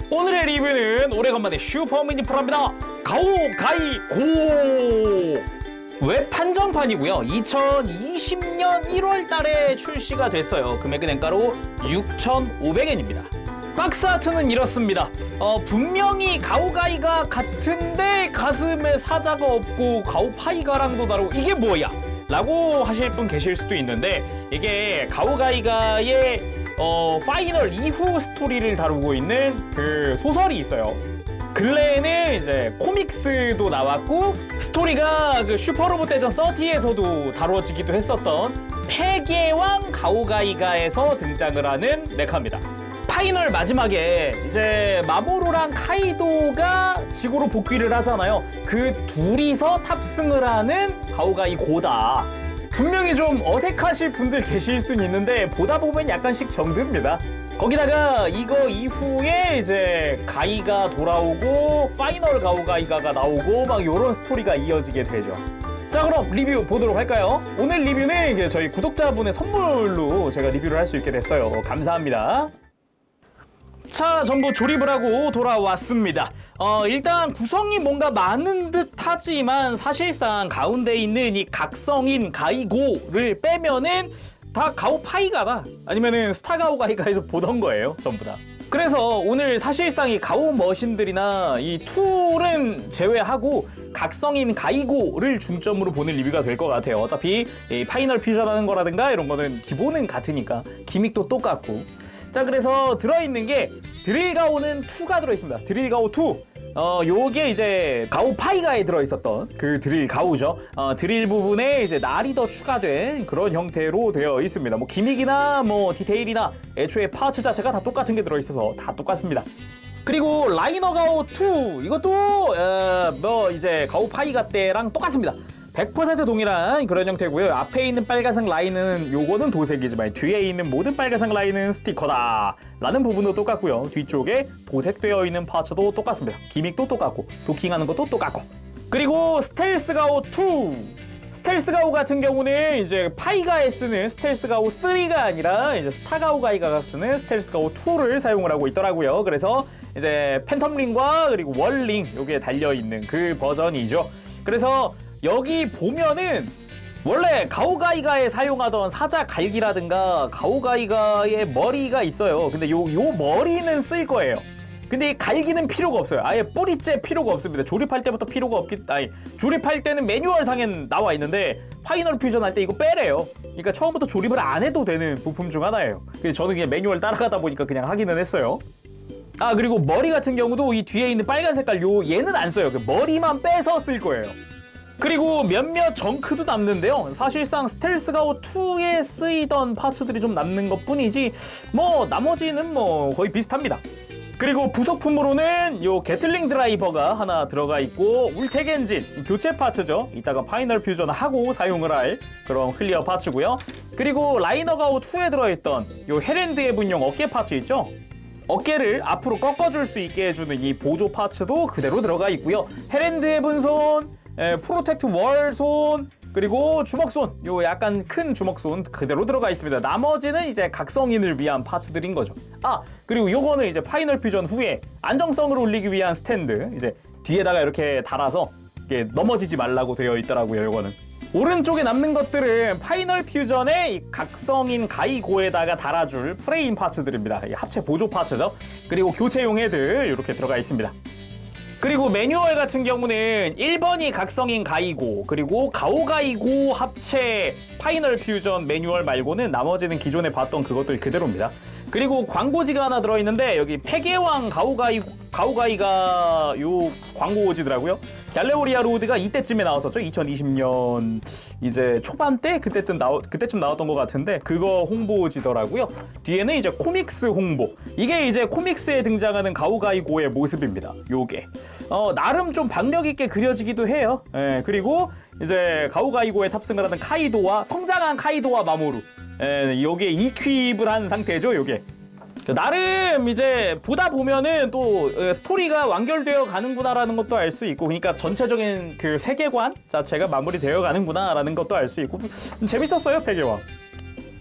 오늘의 리뷰는 오래간만에 슈퍼미니 프라입니다. 가오가이고 웹 한정판이고요. 2020년 1월 달에 출시가 됐어요. 금액은 엔가로 6,500엔입니다. 박스 아트는 이렇습니다. 분명히 가오가이가 같은데 가슴에 사자가 없고 가오파이가랑도 다르고 이게 뭐야? 라고 하실 분 계실 수도 있는데, 이게 가오가이가의 파이널 이후 스토리를 다루고 있는 그 소설이 있어요. 근래에는 이제 코믹스도 나왔고, 스토리가 그 슈퍼로봇 대전 30에서도 다뤄지기도 했었던 폐계왕 가오가이가에서 등장을 하는 메카입니다. 파이널 마지막에 이제 마모루랑 카이도가 지구로 복귀를 하잖아요. 그 둘이서 탑승을 하는 가오가이고다. 분명히 좀 어색하실 분들 계실 수는 있는데 보다 보면 약간씩 정듭니다. 거기다가 이거 이후에 이제 가이가 돌아오고 파이널 가오가이가가 나오고 막 요런 스토리가 이어지게 되죠. 자, 그럼 리뷰 보도록 할까요? 오늘 리뷰는 이게 저희 구독자분의 선물로 제가 리뷰를 할 수 있게 됐어요. 감사합니다. 자, 전부 조립을 하고 돌아왔습니다. 일단 구성이 뭔가 많은 듯 하지만 사실상 가운데 있는 이 각성인 가이고를 빼면은 다 가오파이가다, 아니면은 스타가오가이가에서 보던 거예요, 전부 다. 그래서 오늘 사실상 이 가오 머신들이나 이 툴은 제외하고 각성인 가이고를 중점으로 보는 리뷰가 될 것 같아요. 어차피 이 파이널 퓨전 하는 거라든가 이런 거는 기본은 같으니까 기믹도 똑같고. 자, 그래서 들어있는 게 드릴가오는 2가 들어있습니다. 드릴가오 2. 요게 이제 가오파이가에 들어있었던 그 드릴가오죠. 드릴 부분에 이제 날이 더 추가된 그런 형태로 되어 있습니다. 뭐 기믹이나 뭐 디테일이나 애초에 파츠 자체가 다 똑같은 게 들어있어서 다 똑같습니다. 그리고 라이너가오 2 이것도 뭐 이제 가오파이가 때랑 똑같습니다. 100% 동일한 그런 형태고요. 앞에 있는 빨간색 라인은 요거는 도색이지만 뒤에 있는 모든 빨간색 라인은 스티커다 라는 부분도 똑같고요. 뒤쪽에 도색되어 있는 파츠도 똑같습니다. 기믹도 똑같고 도킹하는 것도 똑같고. 그리고 스텔스가오 2. 스텔스가오 같은 경우는 이제 파이가에 쓰는 스텔스가오 3가 아니라 이제 스타가오가이가가 쓰는 스텔스가오 2를 사용을 하고 있더라고요. 그래서 이제 팬텀링과 그리고 월링 요게 달려있는 그 버전이죠. 그래서 여기 보면은 원래 가오가이가에 사용하던 사자 갈기라든가 가오가이가의 머리가 있어요. 근데 요 머리는 쓸 거예요. 근데 이 갈기는 필요가 없어요. 아예 뿌리째 필요가 없습니다. 조립할 때부터 필요가 조립할 때는 매뉴얼상엔 나와 있는데 파이널 퓨전 할 때 이거 빼래요. 그러니까 처음부터 조립을 안 해도 되는 부품 중 하나예요. 그래서 저는 그냥 매뉴얼 따라가다 보니까 그냥 하기는 했어요. 그리고 머리 같은 경우도 이 뒤에 있는 빨간 색깔 얘는 안 써요. 그 머리만 빼서 쓸 거예요. 그리고 몇몇 정크도 남는데요. 사실상 스텔스가오 2에 쓰이던 파츠들이 좀 남는 것 뿐이지 뭐 나머지는 뭐 거의 비슷합니다. 그리고 부속품으로는 요 게틀링 드라이버가 하나 들어가 있고 울텍 엔진 교체 파츠죠. 이따가 파이널 퓨전 하고 사용을 할 그런 클리어 파츠고요. 그리고 라이너가오 2에 들어있던 요 헤랜드 해분용 어깨 파츠 있죠. 어깨를 앞으로 꺾어줄 수 있게 해주는 이 보조 파츠도 그대로 들어가 있고요. 헤랜드 해분손, 프로텍트 월손, 그리고 주먹손, 요 약간 큰 주먹손 그대로 들어가 있습니다. 나머지는 이제 각성인을 위한 파츠들인 거죠. 그리고 요거는 이제 파이널 퓨전 후에 안정성을 올리기 위한 스탠드, 이제 뒤에다가 이렇게 달아서 이게 넘어지지 말라고 되어 있더라고요. 요거는 오른쪽에 남는 것들은 파이널 퓨전의 이 각성인 가이고에다가 달아줄 프레임 파츠들입니다. 이 합체 보조 파츠죠. 그리고 교체용 헤드 이렇게 들어가 있습니다. 그리고 매뉴얼 같은 경우는 1번이 각성인 가이고, 그리고 가오가이고 합체 파이널 퓨전 매뉴얼 말고는 나머지는 기존에 봤던 그것들 그대로입니다. 그리고 광고지가 하나 들어있는데 여기 폐계왕 가오가이가 요 광고지더라고요. 갤레오리아 로드가 이때쯤에 나왔었죠. 2020년 이제 초반때 그때쯤 나왔던 것 같은데 그거 홍보지더라고요. 뒤에는 이제 코믹스 홍보. 이게 이제 코믹스에 등장하는 가오가이고의 모습입니다. 요게 나름 좀 박력 있게 그려지기도 해요. 그리고 이제 가오가이고에 탑승을 하는 카이도와 성장한 카이도와 마모루. 요게 이퀄을 한 상태죠. 요게 나름 이제 보다 보면은 또 스토리가 완결되어 가는구나라는 것도 알 수 있고, 그러니까 전체적인 그 세계관 자체가 마무리되어 가는구나라는 것도 알 수 있고 재밌었어요. 폐계왕.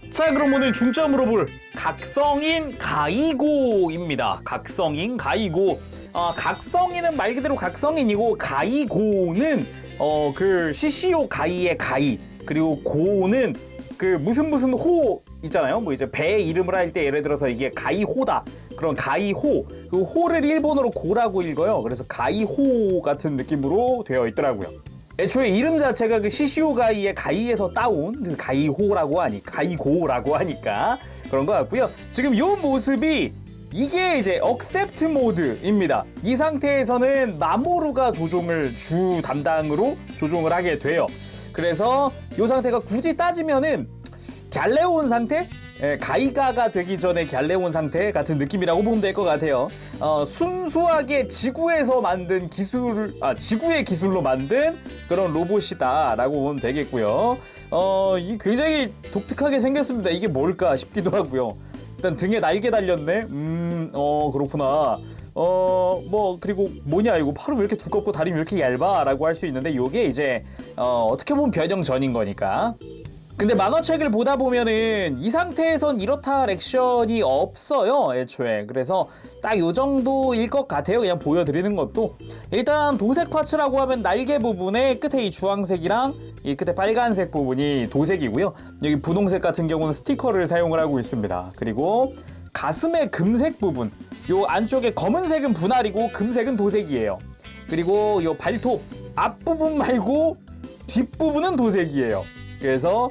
자, 그럼 오늘 중점으로 볼 각성인 가이고입니다. 각성인 가이고. 각성인은 말 그대로 각성인이고, 가이고는 그 CCO 가이의 가이, 그리고 고는 그 무슨 호 있잖아요. 뭐 이제 배 이름을 할 때 예를 들어서 이게 가이호다. 그런 가이호. 그 호를 일본어로 고라고 읽어요. 그래서 가이호 같은 느낌으로 되어 있더라고요. 애초에 이름 자체가 그 CCO 가이의 가이에서 따온 그 가이호라고 가이고라고 하니까 그런 것 같고요. 지금 이 모습이 이게 이제 억셉트 모드입니다. 이 상태에서는 마모루가 조종을 주 담당으로 조종을 하게 돼요. 그래서 이 상태가 굳이 따지면은 갤레온 상태? 가이가가 되기 전에 갤레온 상태 같은 느낌이라고 보면 될 것 같아요. 순수하게 지구에서 만든 지구의 기술로 만든 그런 로봇이다라고 보면 되겠고요. 이 굉장히 독특하게 생겼습니다. 이게 뭘까 싶기도 하고요. 일단 등에 날개 달렸네. 그렇구나. 뭐 그리고 뭐냐 이거 팔은 왜 이렇게 두껍고 다리는 왜 이렇게 얇아라고 할 수 있는데 요게 이제 어떻게 보면 변형 전인 거니까. 근데 만화책을 보다 보면은 이 상태에선 이렇다 할 액션이 없어요, 애초에. 그래서 딱 요 정도일 것 같아요. 그냥 보여드리는 것도. 일단 도색 파츠라고 하면 날개 부분에 끝에 이 주황색이랑 이 끝에 빨간색 부분이 도색이고요. 여기 분홍색 같은 경우는 스티커를 사용을 하고 있습니다. 그리고 가슴의 금색 부분, 요 안쪽에 검은색은 분할이고 금색은 도색이에요. 그리고 요 발톱 앞부분 말고 뒷부분은 도색이에요. 그래서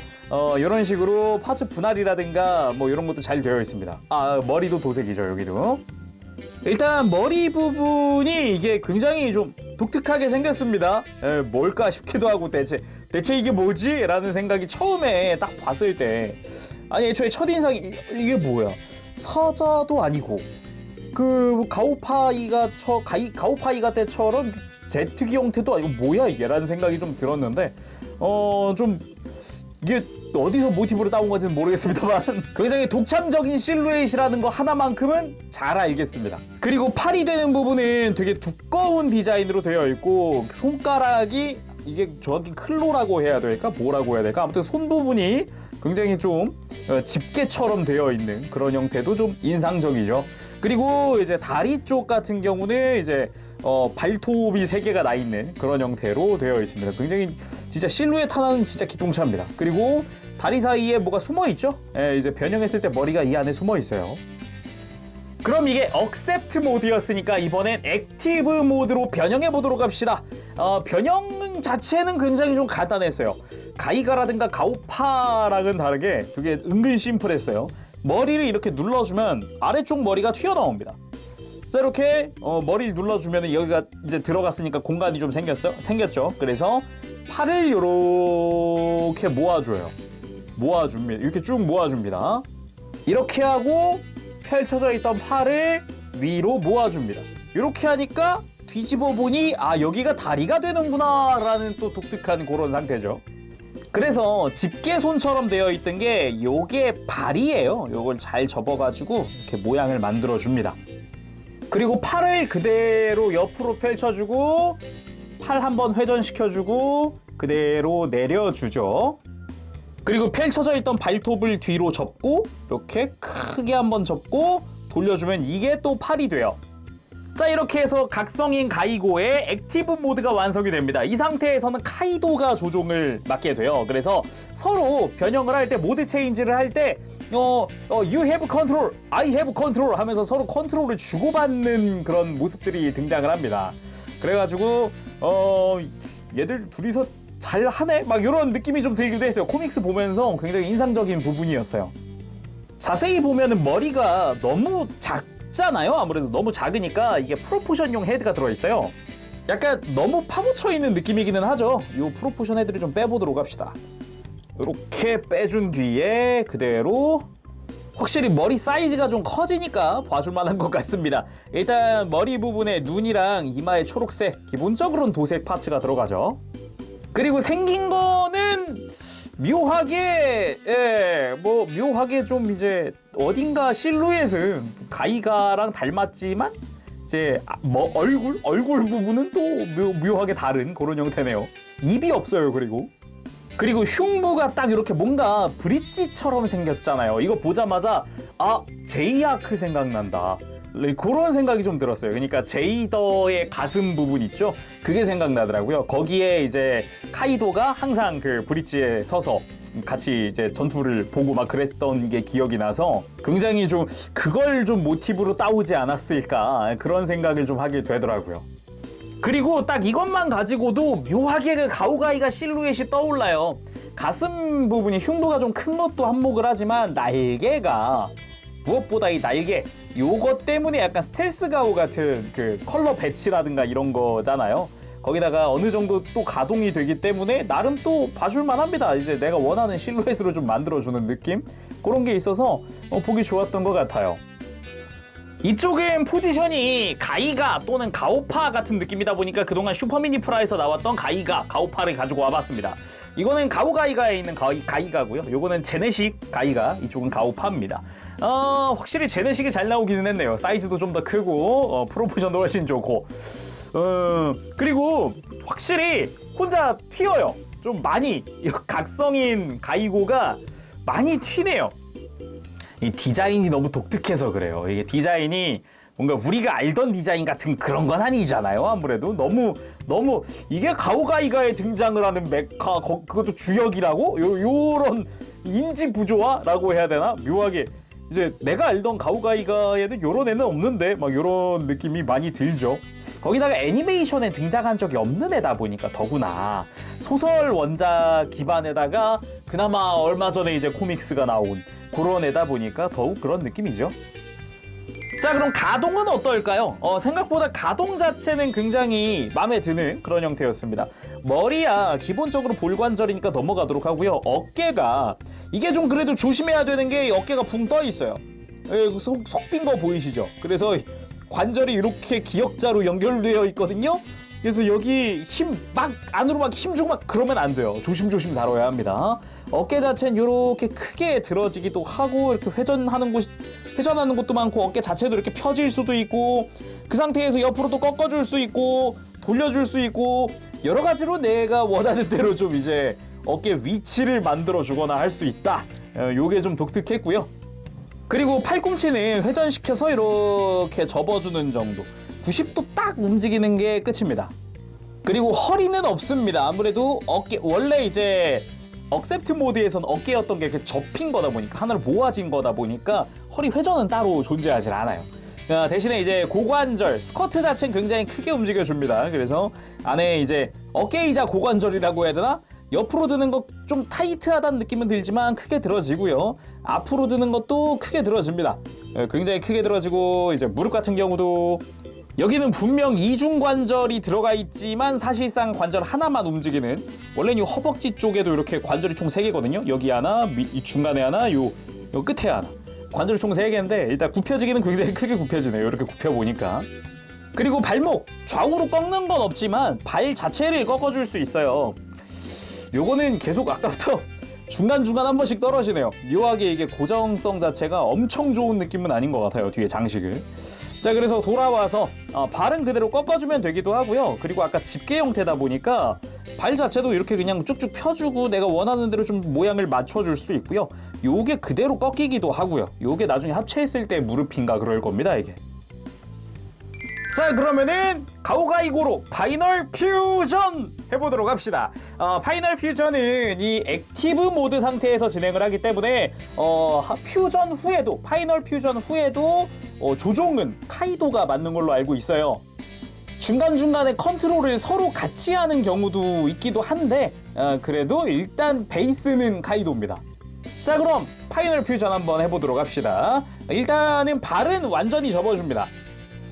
이런 식으로 파츠 분할이라든가 뭐 이런 것도 잘 되어 있습니다. 머리도 도색이죠, 여기도. 일단 머리 부분이 이게 굉장히 좀 독특하게 생겼습니다. 뭘까 싶기도 하고 대체 이게 뭐지? 라는 생각이 처음에 딱 봤을 때, 아니 애초에 첫인상이 이게 뭐야? 사자도 아니고 그 가오파이가 때처럼 제트기 형태도 아니고 뭐야 이게? 라는 생각이 좀 들었는데 좀 이게 어디서 모티브로 따온 건지는 모르겠습니다만 굉장히 독창적인 실루엣이라는 거 하나만큼은 잘 알겠습니다. 그리고 팔이 되는 부분은 되게 두꺼운 디자인으로 되어 있고 손가락이 이게 정확히 클로라고 해야 될까? 뭐라고 해야 될까? 아무튼 손 부분이 굉장히 좀 집게처럼 되어 있는 그런 형태도 좀 인상적이죠. 그리고 이제 다리 쪽 같은 경우는 이제 발톱이 3개가 나 있는 그런 형태로 되어 있습니다. 굉장히 진짜 실루엣 하나는 진짜 기똥차입니다. 그리고 다리 사이에 뭐가 숨어 있죠? 이제 변형했을 때 머리가 이 안에 숨어 있어요. 그럼 이게 억셉트 모드였으니까 이번엔 액티브 모드로 변형해 보도록 합시다. 변형 자체는 굉장히 좀 간단했어요. 가이가라든가 가오파랑은 다르게 되게 은근 심플했어요. 머리를 이렇게 눌러주면 아래쪽 머리가 튀어나옵니다. 자, 이렇게 머리를 눌러주면 여기가 이제 들어갔으니까 공간이 좀 생겼죠. 그래서 팔을 이렇게 모아줍니다. 이렇게 쭉 모아줍니다. 이렇게 하고 펼쳐져 있던 팔을 위로 모아줍니다. 이렇게 하니까 뒤집어 보니 여기가 다리가 되는구나 라는 또 독특한 그런 상태죠. 그래서 집게손처럼 되어 있던 게 요게 발이에요. 요걸 잘 접어가지고 이렇게 모양을 만들어줍니다. 그리고 팔을 그대로 옆으로 펼쳐주고 팔 한번 회전시켜주고 그대로 내려주죠. 그리고 펼쳐져 있던 발톱을 뒤로 접고 이렇게 크게 한번 접고 돌려주면 이게 또 팔이 돼요. 자, 이렇게 해서 각성인 가이고의 액티브 모드가 완성이 됩니다. 이 상태에서는 카이도가 조종을 맡게 돼요. 그래서 서로 변형을 할 때, 모드 체인지를 할 때 You have control, I have control 하면서 서로 컨트롤을 주고받는 그런 모습들이 등장을 합니다. 그래가지고 얘들 둘이서 잘 하네? 막 이런 느낌이 좀 들기도 했어요. 코믹스 보면서 굉장히 인상적인 부분이었어요. 자세히 보면은 머리가 너무 작잖아요. 아무래도 너무 작으니까 이게 프로포션용 헤드가 들어있어요. 약간 너무 파묻혀 있는 느낌이기는 하죠. 이 프로포션 헤드를 좀 빼보도록 합시다. 이렇게 빼준 뒤에 그대로 확실히 머리 사이즈가 좀 커지니까 봐줄 만한 것 같습니다. 일단 머리 부분에 눈이랑 이마에 초록색, 기본적으로는 도색 파츠가 들어가죠. 그리고 생긴 거는 묘하게 묘하게 좀 이제 어딘가 실루엣은 가이가랑 닮았지만 이제 얼굴 부분은 또 묘하게 다른 그런 형태네요. 입이 없어요. 그리고 그리고 흉부가 딱 이렇게 뭔가 브릿지처럼 생겼잖아요. 이거 보자마자 아, 제이아크 생각난다. 그런 생각이 좀 들었어요. 그러니까 제이더의 가슴 부분 있죠? 그게 생각나더라고요. 거기에 이제 카이도가 항상 그 브릿지에 서서 같이 이제 전투를 보고 막 그랬던 게 기억이 나서 굉장히 좀 그걸 좀 모티브로 따오지 않았을까 그런 생각을 좀 하게 되더라고요. 그리고 딱 이것만 가지고도 묘하게 그 가오가이가 실루엣이 떠올라요. 가슴 부분이 흉부가 좀 큰 것도 한몫을 하지만 날개가 무엇보다 이 날개 요것 때문에 약간 스텔스 가오 같은 그 컬러 배치라든가 이런 거잖아요. 거기다가 어느 정도 또 가동이 되기 때문에 나름 또 봐줄만 합니다. 이제 내가 원하는 실루엣으로 좀 만들어주는 느낌? 그런 게 있어서 보기 좋았던 것 같아요. 이쪽은 포지션이 가이가 또는 가오파 같은 느낌이다 보니까 그동안 슈퍼미니 프라에서 나왔던 가이가, 가오파를 가지고 와봤습니다. 이거는 가오가이가에 있는 가이가고요. 요거는 제네식 가이가, 이쪽은 가오파입니다. 확실히 제네식이 잘 나오기는 했네요. 사이즈도 좀 더 크고 프로포션도 훨씬 좋고 그리고 확실히 혼자 튀어요. 좀 많이 각성인 가이고가 많이 튀네요. 이 디자인이 너무 독특해서 그래요. 이게 디자인이 뭔가 우리가 알던 디자인 같은 그런 건 아니잖아요. 아무래도 너무 이게 가오가이가에 등장을 하는 메카 그것도 주역이라고? 요런 인지 부조화라고 해야 되나? 묘하게 이제 내가 알던 가오가이가에는 요런 애는 없는데 막 요런 느낌이 많이 들죠. 거기다가 애니메이션에 등장한 적이 없는 애다 보니까 더구나 소설 원작 기반에다가 그나마 얼마 전에 이제 코믹스가 나온 그런 애다 보니까 더욱 그런 느낌이죠. 자, 그럼 가동은 어떨까요? 생각보다 가동 자체는 굉장히 마음에 드는 그런 형태였습니다. 머리야 기본적으로 볼관절이니까 넘어가도록 하고요. 어깨가 이게 좀 그래도 조심해야 되는 게 어깨가 붕 떠 있어요. 속 빈 거 보이시죠? 그래서 관절이 이렇게 기역자로 연결되어 있거든요. 그래서 여기 힘 막 안으로 막 힘주고 막 그러면 안 돼요. 조심조심 다뤄야 합니다. 어깨 자체는 이렇게 크게 들어지기도 하고 이렇게 회전하는 것도 많고 어깨 자체도 이렇게 펴질 수도 있고 그 상태에서 옆으로 또 꺾어줄 수 있고 돌려줄 수 있고 여러 가지로 내가 원하는 대로 좀 이제 어깨 위치를 만들어 주거나 할 수 있다. 요게 좀 독특했고요. 그리고 팔꿈치는 회전시켜서 이렇게 접어주는 정도 90도 딱 움직이는 게 끝입니다. 그리고 허리는 없습니다. 아무래도 어깨 원래 이제 억셉트 모드에선 어깨였던 게 이렇게 접힌 거다 보니까 하나로 모아진 거다 보니까 허리 회전은 따로 존재하지 않아요. 대신에 이제 고관절, 스쿼트 자체는 굉장히 크게 움직여줍니다. 그래서 안에 이제 어깨이자 고관절이라고 해야 되나? 옆으로 드는 거 좀 타이트하다는 느낌은 들지만 크게 들어지고요. 앞으로 드는 것도 크게 들어집니다. 굉장히 크게 들어지고 이제 무릎 같은 경우도 여기는 분명 이중관절이 들어가 있지만 사실상 관절 하나만 움직이는 원래는 이 허벅지 쪽에도 이렇게 관절이 총 3개거든요. 여기 하나, 이 중간에 하나, 요 끝에 하나. 관절이 총 3개인데 일단 굽혀지기는 굉장히 크게 굽혀지네요. 이렇게 굽혀보니까. 그리고 발목, 좌우로 꺾는 건 없지만 발 자체를 꺾어줄 수 있어요. 요거는 계속 아까부터 중간중간 한 번씩 떨어지네요. 묘하게 이게 고정성 자체가 엄청 좋은 느낌은 아닌 것 같아요. 뒤에 장식을. 자, 그래서 돌아와서 발은 그대로 꺾어주면 되기도 하고요. 그리고 아까 집게 형태다 보니까 발 자체도 이렇게 그냥 쭉쭉 펴주고 내가 원하는 대로 좀 모양을 맞춰줄 수 있고요. 요게 그대로 꺾이기도 하고요. 요게 나중에 합체했을 때 무릎인가 그럴 겁니다, 이게. 자, 그러면은 가오가이고로 파이널 퓨전 해보도록 합시다. 파이널 퓨전은 이 액티브 모드 상태에서 진행을 하기 때문에 퓨전 후에도 파이널 퓨전 후에도 조종은 카이도가 맞는 걸로 알고 있어요. 중간중간에 컨트롤을 서로 같이 하는 경우도 있기도 한데 그래도 일단 베이스는 카이도입니다. 자, 그럼 파이널 퓨전 한번 해보도록 합시다. 일단은 발은 완전히 접어줍니다.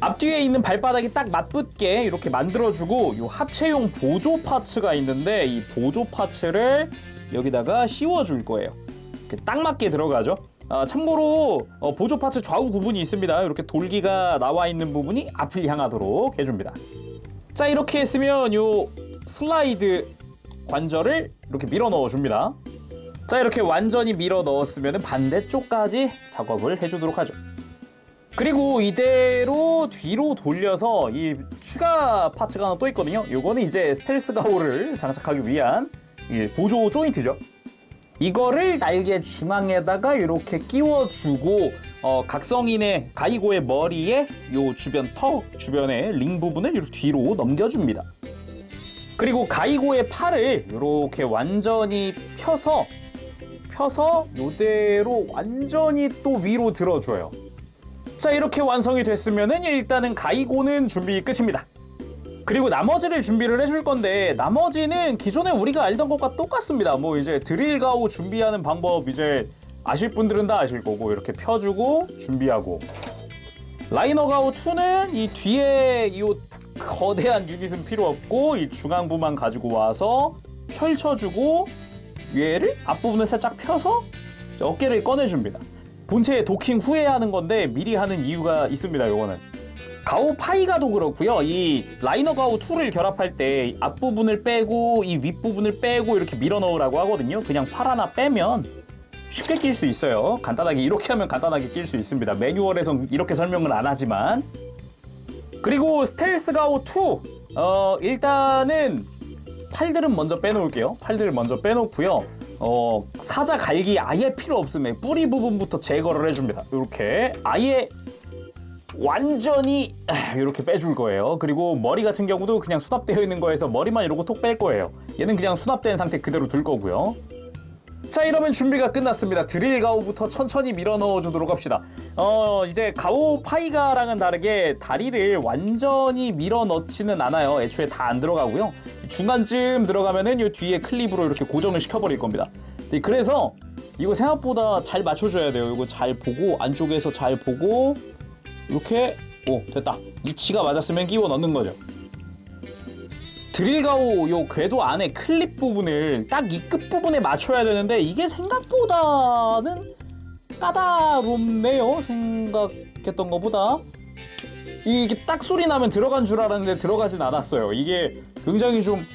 앞뒤에 있는 발바닥이 딱 맞붙게 이렇게 만들어주고 이 합체용 보조 파츠가 있는데 이 보조 파츠를 여기다가 씌워줄 거예요. 이렇게 딱 맞게 들어가죠. 참고로 보조 파츠 좌우 구분이 있습니다. 이렇게 돌기가 나와 있는 부분이 앞을 향하도록 해줍니다. 자, 이렇게 했으면 이 슬라이드 관절을 이렇게 밀어 넣어줍니다. 자, 이렇게 완전히 밀어 넣었으면 반대쪽까지 작업을 해주도록 하죠. 그리고 이대로 뒤로 돌려서 이 추가 파츠가 하나 또 있거든요. 요거는 이제 스텔스 가오를 장착하기 위한 보조 조인트죠. 이거를 날개 중앙에다가 이렇게 끼워주고 각성인의 가이고의 머리에 요 주변 턱 주변에 링 부분을 이렇게 뒤로 넘겨줍니다. 그리고 가이고의 팔을 이렇게 완전히 펴서 요대로 완전히 또 위로 들어줘요. 자, 이렇게 완성이 됐으면은 일단은 가이고는 준비 끝입니다. 그리고 나머지를 준비를 해줄 건데 나머지는 기존에 우리가 알던 것과 똑같습니다. 뭐 이제 드릴 가오 준비하는 방법 이제 아실 분들은 다 아실 거고 이렇게 펴주고 준비하고 라이너 가오 2는 이 뒤에 이 거대한 유닛은 필요 없고 이 중앙부만 가지고 와서 펼쳐주고 얘를 앞부분을 살짝 펴서 어깨를 꺼내줍니다. 본체에 도킹 후에 하는 건데 미리 하는 이유가 있습니다. 요거는 가오 파이가도 그렇고요. 이 라이너 가오 2를 결합할 때 앞부분을 빼고 이 윗부분을 빼고 이렇게 밀어 넣으라고 하거든요. 그냥 팔 하나 빼면 쉽게 낄 수 있어요. 간단하게 이렇게 하면 간단하게 낄 수 있습니다. 매뉴얼에선 이렇게 설명을 안 하지만. 그리고 스텔스 가오 2 일단은 팔들은 먼저 빼놓을게요. 팔들을 먼저 빼놓고요. 사자 갈기 아예 필요 없으면 뿌리 부분부터 제거를 해줍니다. 이렇게 아예 완전히 이렇게 빼줄 거예요. 그리고 머리 같은 경우도 그냥 수납되어 있는 거에서 머리만 이러고 톡 뺄 거예요. 얘는 그냥 수납된 상태 그대로 둘 거고요. 자, 이러면 준비가 끝났습니다. 드릴 가오부터 천천히 밀어 넣어 주도록 합시다. 이제 가오 파이가랑은 다르게 다리를 완전히 밀어 넣지는 않아요. 애초에 다 안 들어가고요. 중간쯤 들어가면은 요 뒤에 클립으로 이렇게 고정을 시켜버릴 겁니다. 그래서 이거 생각보다 잘 맞춰줘야 돼요. 이거 잘 보고 안쪽에서 잘 보고 이렇게 됐다. 위치가 맞았으면 끼워 넣는 거죠. 드릴 가오 요 궤도 안에 클립 부분을 딱 이 끝부분에 맞춰야 되는데 이게 생각보다는 까다롭네요. 생각했던 것보다. 이게 딱 소리 나면 들어간 줄 알았는데 들어가진 않았어요. 이게 굉장히 좀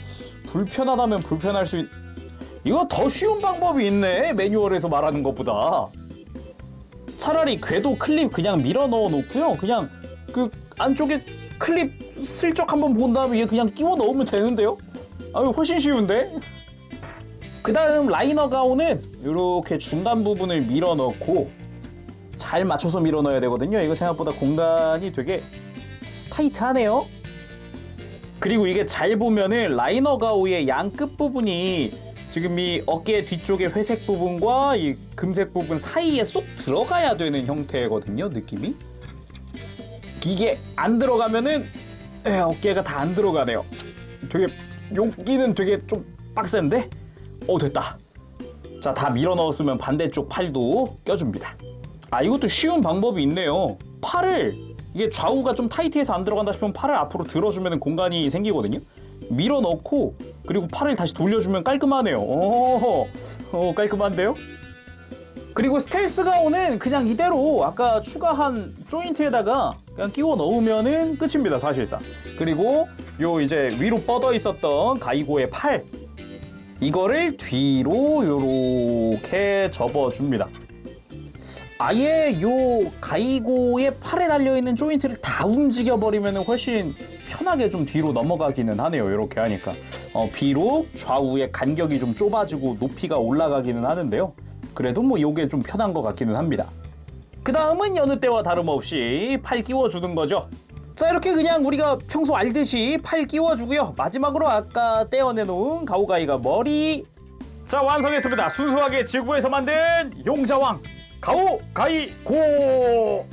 불편하다면 불편할 수 이거 더 쉬운 방법이 있네. 매뉴얼에서 말하는 것보다. 차라리 궤도 클립 그냥 밀어 넣어 놓고요. 그냥 그 안쪽에 클립 슬쩍 한번 본 다음에 얘 그냥 끼워 넣으면 되는데요? 훨씬 쉬운데? 그 다음 라이너 가오는 이렇게 중간 부분을 밀어 넣고 잘 맞춰서 밀어 넣어야 되거든요. 이거 생각보다 공간이 되게 타이트하네요. 그리고 이게 잘 보면은 라이너 가오의 양 끝 부분이 지금 이 어깨 뒤쪽의 회색 부분과 이 금색 부분 사이에 쏙 들어가야 되는 형태거든요. 느낌이. 이게 안 들어가면은 어깨가 다 안 들어가네요. 되게 여기는 되게 좀 빡센데? 됐다. 자, 다 밀어 넣었으면 반대쪽 팔도 껴줍니다. 이것도 쉬운 방법이 있네요. 팔을 이게 좌우가 좀 타이트해서 안 들어간다 싶으면 팔을 앞으로 들어주면 공간이 생기거든요. 밀어 넣고 그리고 팔을 다시 돌려주면 깔끔하네요. 깔끔한데요? 그리고 스텔스 가오는 그냥 이대로 아까 추가한 조인트에다가 그냥 끼워 넣으면은 끝입니다, 사실상. 그리고 요 이제 위로 뻗어 있었던 가이고의 팔 이거를 뒤로 요렇게 접어줍니다. 아예 요 가이고의 팔에 달려있는 조인트를 다 움직여버리면 훨씬 편하게 좀 뒤로 넘어가기는 하네요. 이렇게 하니까 비록 좌우의 간격이 좀 좁아지고 높이가 올라가기는 하는데요. 그래도 뭐 요게 좀 편한 것 같기는 합니다. 그 다음은 여느 때와 다름없이 팔 끼워주는 거죠. 자, 이렇게 그냥 우리가 평소 알듯이 팔 끼워주고요. 마지막으로 아까 떼어내놓은 가오가이가 머리. 자, 완성했습니다. 순수하게 지구에서 만든 용자왕 가오가이고.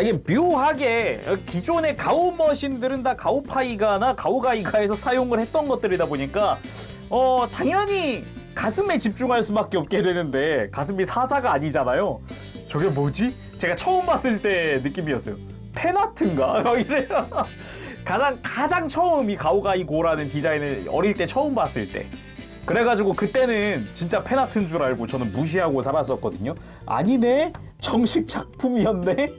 이게 묘하게 기존의 가오 머신들은 다 가오파이가나 가오가이가에서 사용을 했던 것들이다 보니까 당연히 가슴에 집중할 수밖에 없게 되는데 가슴이 사자가 아니잖아요. 저게 뭐지? 제가 처음 봤을 때 느낌이었어요. 팬아트인가? 이래요. 가장 처음 이 가오가이고라는 디자인을 어릴 때 처음 봤을 때 그래가지고 그때는 진짜 팬아트인 줄 알고 저는 무시하고 살았었거든요. 아니네? 정식 작품이었네?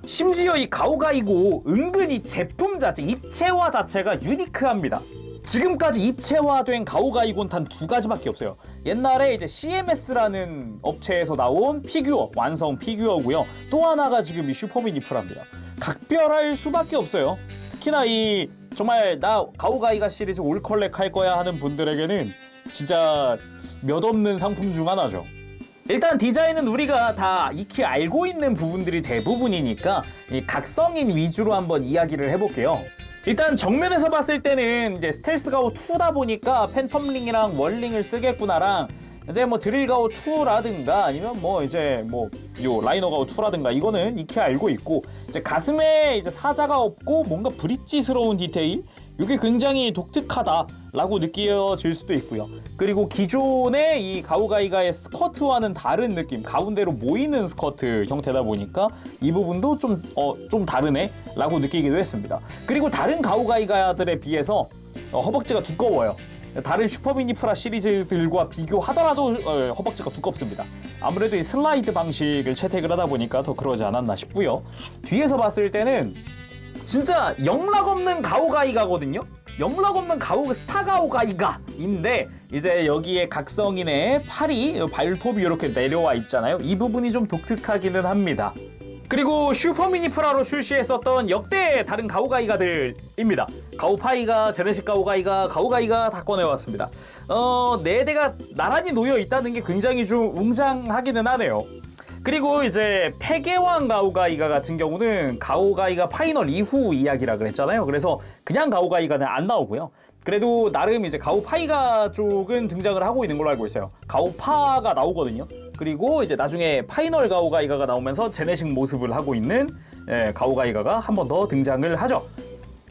심지어 이 가오가이고 은근히 제품 자체, 입체화 자체가 유니크합니다. 지금까지 입체화된 가오가이고는 단 2가지밖에 없어요. 옛날에 이제 CMS라는 업체에서 나온 피규어, 완성 피규어고요. 또 하나가 지금 이 슈퍼미니프랍니다. 각별할 수밖에 없어요. 특히나 이 정말 나 가오가이가 시리즈 올 컬렉 할 거야 하는 분들에게는 진짜 몇 없는 상품 중 하나죠. 일단 디자인은 우리가 다 익히 알고 있는 부분들이 대부분이니까 이 각성인 위주로 한번 이야기를 해볼게요. 일단 정면에서 봤을 때는 이제 스텔스 가오 2다 보니까 팬텀링이랑 월링을 쓰겠구나랑 이제 뭐 드릴 가오 2라든가 아니면 뭐 이제 뭐 요 라이너 가오 2라든가 이거는 익히 알고 있고, 이제 가슴에 이제 사자가 없고 뭔가 브릿지스러운 디테일, 이게 굉장히 독특하다라고 느껴질 수도 있고요. 그리고 기존의 이 가오가이가의 스커트와는 다른 느낌, 가운데로 모이는 스커트 형태다 보니까 이 부분도 좀 다르네라고 느끼기도 했습니다. 그리고 다른 가오가이가들에 비해서 허벅지가 두꺼워요. 다른 슈퍼미니프라 시리즈들과 비교하더라도 허벅지가 두껍습니다. 아무래도 이 슬라이드 방식을 채택을 하다 보니까 더 그러지 않았나 싶고요. 뒤에서 봤을 때는 진짜 영락 없는 가오가이가거든요. 영락 없는 스타 가오가이가인데 이제 여기에 각성인의 팔이, 발톱이 이렇게 내려와 있잖아요. 이 부분이 좀 독특하기는 합니다. 그리고 슈퍼미니프라로 출시했었던 역대 다른 가오가이가들입니다. 가오파이가, 제네식 가오가이가, 가오가이가 다 꺼내왔습니다. 4대가 나란히 놓여 있다는 게 굉장히 좀 웅장하기는 하네요. 그리고 이제 폐계왕 가오가이가 같은 경우는 가오가이가 파이널 이후 이야기라 그랬잖아요. 그래서 그냥 가오가이가는 안 나오고요. 그래도 나름 이제 가오파이가 쪽은 등장을 하고 있는 걸로 알고 있어요. 가오파가 나오거든요. 그리고 이제 나중에 파이널 가오가이가가 나오면서 제네식 모습을 하고 있는 가오가이가가 한 번 더 등장을 하죠.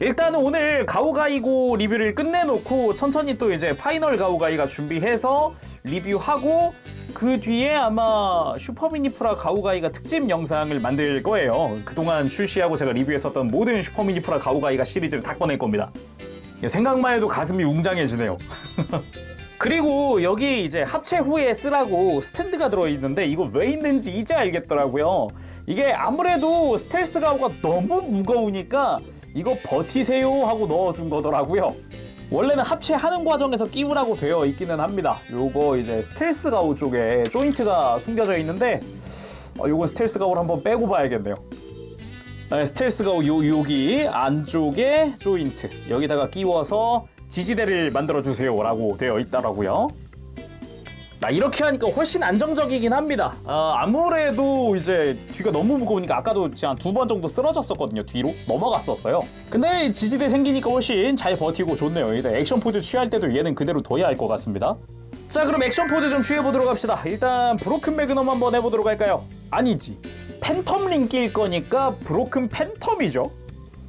일단은 오늘 가오가이고 리뷰를 끝내놓고 천천히 또 이제 파이널 가오가이가 준비해서 리뷰하고 그 뒤에 아마 슈퍼미니프라 가오가이가 특집 영상을 만들 거예요. 그동안 출시하고 제가 리뷰했었던 모든 슈퍼미니프라 가오가이가 시리즈를 다 꺼낼 겁니다. 생각만 해도 가슴이 웅장해지네요. 그리고 여기 이제 합체 후에 쓰라고 스탠드가 들어있는데 이거 왜 있는지 이제 알겠더라고요. 이게 아무래도 스텔스 가오가 너무 무거우니까 이거 버티세요 하고 넣어준 거더라고요. 원래는 합체하는 과정에서 끼우라고 되어 있기는 합니다. 요거 이제 스텔스 가오 쪽에 조인트가 숨겨져 있는데 요건 스텔스 가오를 한번 빼고 봐야겠네요. 스텔스 가오 여기 안쪽에 조인트 여기다가 끼워서 지지대를 만들어주세요 라고 되어 있더라고요. 이렇게 하니까 훨씬 안정적이긴 합니다. 아무래도 이제 뒤가 너무 무거우니까 아까도 한 2번 정도 쓰러졌었거든요. 뒤로 넘어갔었어요. 근데 지지대 생기니까 훨씬 잘 버티고 좋네요. 일단 액션 포즈 취할 때도 얘는 그대로 둬야 할 것 같습니다. 자, 그럼 액션 포즈 좀 취해보도록 합시다. 일단 브로큰 매그넘 한번 해보도록 할까요? 아니지, 팬텀링 낄 거니까 브로큰 팬텀이죠.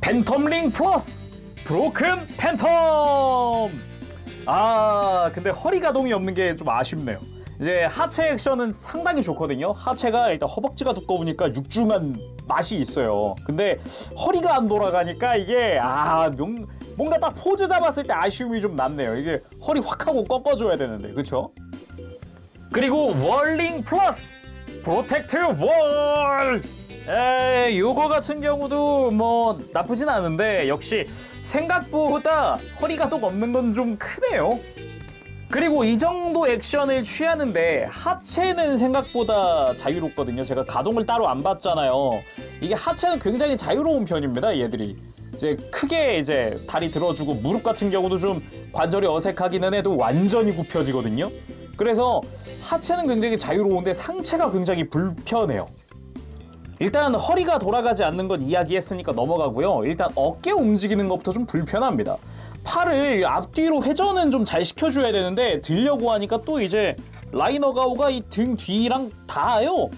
팬텀링 플러스 브로큰 팬텀! 근데 허리 가동이 없는 게 좀 아쉽네요. 이제 하체 액션은 상당히 좋거든요. 하체가 일단 허벅지가 두꺼우니까 육중한 맛이 있어요. 근데 허리가 안 돌아가니까 이게 뭔가 딱 포즈 잡았을 때 아쉬움이 좀 남네요. 이게 허리 확 하고 꺾어줘야 되는데, 그쵸? 그리고 월링 플러스 프로텍트 월! 요거 같은 경우도 뭐 나쁘진 않은데 역시 생각보다 허리가 또 없는 건 좀 크네요. 그리고 이 정도 액션을 취하는데 하체는 생각보다 자유롭거든요. 제가 가동을 따로 안 봤잖아요. 이게 하체는 굉장히 자유로운 편입니다. 얘들이 이제 크게 이제 다리 들어주고 무릎 같은 경우도 좀 관절이 어색하기는 해도 완전히 굽혀지거든요. 그래서 하체는 굉장히 자유로운데 상체가 굉장히 불편해요. 일단 허리가 돌아가지 않는 건 이야기했으니까 넘어가고요. 일단 어깨 움직이는 것부터 좀 불편합니다. 팔을 앞뒤로 회전은 좀 잘 시켜줘야 되는데 들려고 하니까 또 이제 라이너 가오가 이 등 뒤랑 닿아요.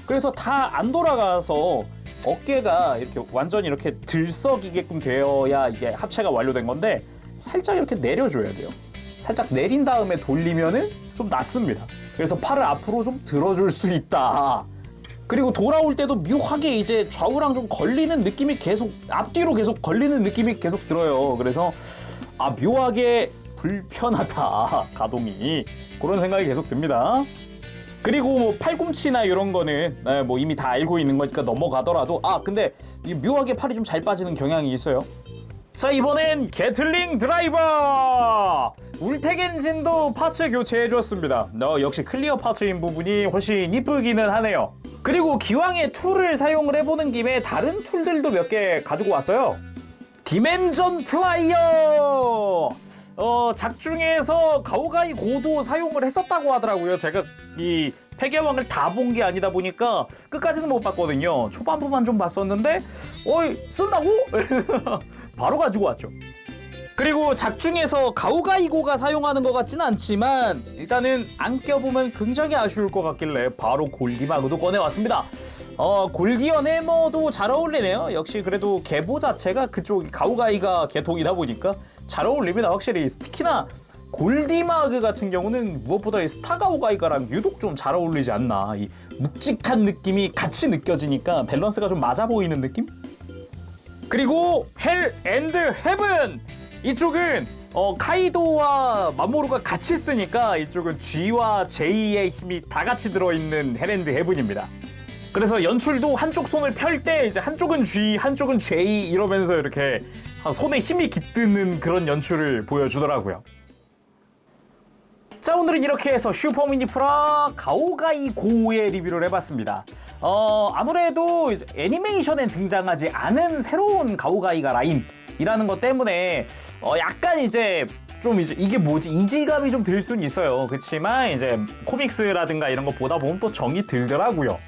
그래서 다 안 돌아가서 어깨가 이렇게 완전히 이렇게 들썩이게끔 되어야 이게 합체가 완료된 건데 살짝 이렇게 내려줘야 돼요. 살짝 내린 다음에 돌리면은 좀 낫습니다. 그래서 팔을 앞으로 좀 들어줄 수 있다. 그리고 돌아올 때도 묘하게 이제 좌우랑 좀 걸리는 느낌이 계속 앞뒤로 계속 걸리는 느낌이 계속 들어요. 그래서 묘하게 불편하다, 가동이. 그런 생각이 계속 듭니다. 그리고 뭐 팔꿈치나 이런 거는 뭐 이미 다 알고 있는 거니까 넘어가더라도 근데 묘하게 팔이 좀 잘 빠지는 경향이 있어요. 자, 이번엔 게틀링 드라이버! 울텍 엔진도 파츠 교체해줬습니다. 역시 클리어 파츠인 부분이 훨씬 이쁘기는 하네요. 그리고 기왕에 툴을 사용을 해보는 김에 다른 툴들도 몇 개 가지고 왔어요. 디멘전 플라이어! 작중에서 가오가이 고도 사용을 했었다고 하더라고요. 제가 이 폐계왕을 다 본 게 아니다 보니까 끝까지는 못 봤거든요. 초반부만 좀 봤었는데 어이 쓴다고? 바로 가지고 왔죠. 그리고 작중에서 가오가이고가 사용하는 것 같지는 않지만 일단은 안 껴보면 굉장히 아쉬울 것 같길래 바로 골디마그도 꺼내왔습니다. 골디언 해머도 잘 어울리네요. 역시 그래도 계보 자체가 그쪽 가오가이가 계통이다 보니까 잘 어울립니다. 확실히 특히나 골디마그 같은 경우는 무엇보다 이 스타가오가이가랑 유독 좀 잘 어울리지 않나. 이 묵직한 느낌이 같이 느껴지니까 밸런스가 좀 맞아 보이는 느낌? 그리고 헬 앤드 헤븐! 이쪽은 카이도와 마모루가 같이 쓰니까 이쪽은 G와 J의 힘이 다 같이 들어있는 헬 앤드 헤븐입니다. 그래서 연출도 한쪽 손을 펼 때 이제 한쪽은 G, 한쪽은 J 이러면서 이렇게 손에 힘이 깃드는 그런 연출을 보여주더라고요. 자, 오늘은 이렇게 해서 슈퍼미니 프라 가오가이 고의 리뷰를 해봤습니다. 아무래도 이제 애니메이션에 등장하지 않은 새로운 가오가이가 라인이라는 것 때문에 약간 이제 좀 이제 이게 뭐지 이질감이 좀 들 수는 있어요. 그렇지만 이제 코믹스라든가 이런 거 보다 보면 또 정이 들더라고요.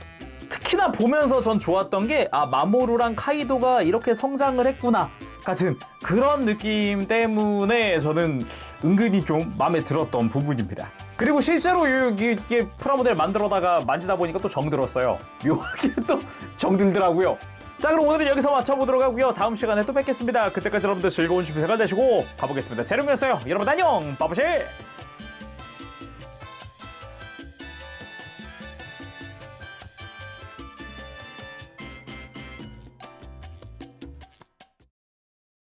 특히나 보면서 전 좋았던 게 마모루랑 카이도가 이렇게 성장을 했구나 같은 그런 느낌 때문에 저는 은근히 좀 마음에 들었던 부분입니다. 그리고 실제로 이게 프라모델 만들어다가 만지다 보니까 또 정들었어요. 묘하게 또 정들더라고요. 자, 그럼 오늘은 여기서 마쳐보도록 하고요. 다음 시간에 또 뵙겠습니다. 그때까지 여러분들 즐거운 취미 생활 되시고 가보겠습니다. 제롬이었어요. 여러분 안녕. 빠부실.